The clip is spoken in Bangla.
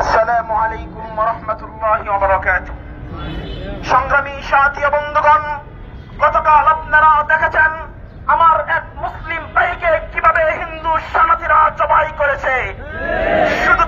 আসসালামু আলাইকুম ওয়া রাহমাতুল্লাহি ওয়া বারাকাতুহু। সংগ্রামী সাথী ও বন্ধুগণ, গতকাল আপনারা দেখেছেন আমার এক মুসলিম ভাইকে কিভাবে হিন্দু সেনানীরা জবাই করেছে। শুধু